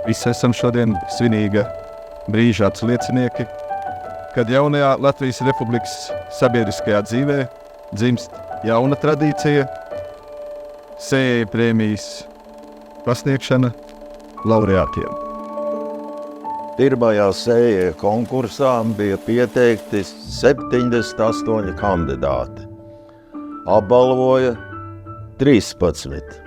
Visi esam šodien svinīga brīža atsliecinieki, kad jaunajā Latvijas Republikas sabiedriskajā dzīvē dzimst jauna tradīcija, sējēja prēmijas pasniegšana laureātiem. Pirmajā sējēja konkursā bija pieteikti 78 kandidāti. Apbalvoja 13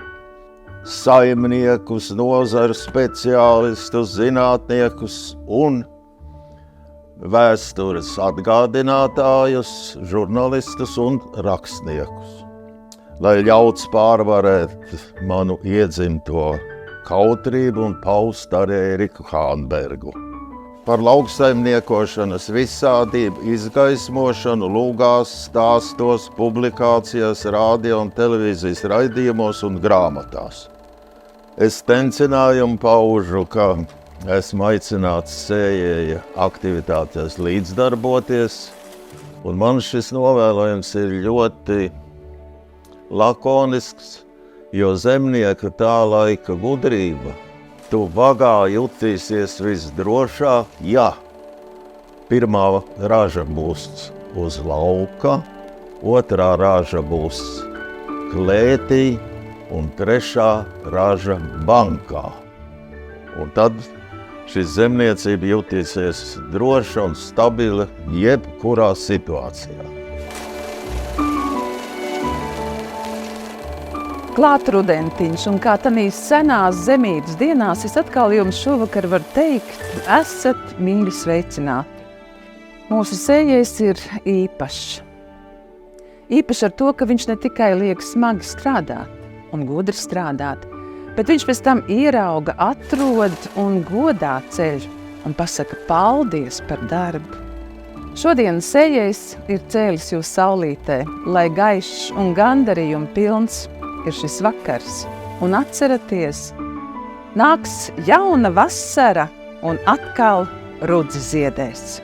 saimniekus, nozaru speciālistus, zinātniekus un vēstures atgādinātājus, žurnālistus un rakstniekus. Lai ļauts pārvarēt manu iedzimto kautrību un paust arī Eriku Hānbergu. Par lauksaimniekošanas visādību izgaismošanu lūgās, stāstos, publikācijās, radio un televīzijas raidījumos un grāmatās. Es tencinājumu paužu, ka esmu aicināts sējēja aktivitātēs līdzdarboties, un man šis novēlējums ir ļoti lakonisks, jo zemnieka tā laika gudrība, tu vagā jutīsies visdrošāk, ja pirmā raža būs uz lauka, otrā raža būs klētī un trešā raža bankā. Un tad šis zemniecība jutīsies droša un stabila jebkurā situācijā. Klāt rudentiņš, un kā tanīs senās zemības dienās, es atkal jums šovakar varu teikt, esat mīļi sveicināti. Mūsu sējējs ir īpašs. Īpašs ar to, ka viņš ne tikai liek smagi strādāt un gudri strādāt, bet viņš pēc tam ierauga, atrod un godā ceļ un pasaka paldies par darbu. Šodien sējējs ir cēlis jūs saulītē, lai gaišs un gandarījumi pilns ir šis vakars, un atceraties, nāks jauna vasara un atkal rudzi ziedēs.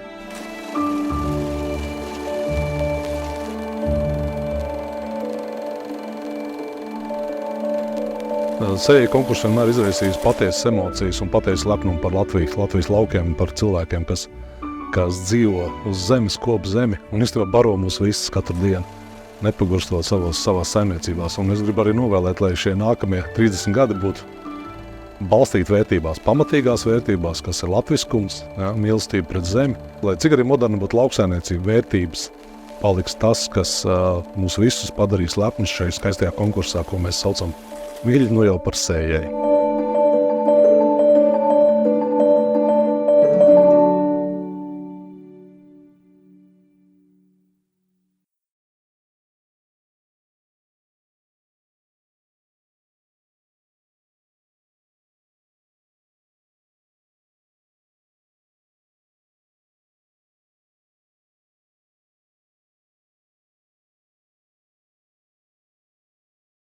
Sējēja konkurss vienmēr izraisījis patiesas emocijas un patiesu lepnumu par Latvijas laukiem un par cilvēkiem, kas dzīvo uz zemes, kop zemi un īstenībā baro mūs visus katru dienu, nepagurstot savās saimniecībās. Un es gribu arī novēlēt, lai šie nākamie 30 gadi būtu balstīti vērtībās, pamatīgās vērtībās, kas ir latviskums, mīlestība pret zemi. Lai cik arī moderna būtu lauksaimniecība, vērtības paliks tas, kas mūs visus padarīs lepnus šajā skaistajā konkursā, ko mēs saucam mīļi jau par sējēju.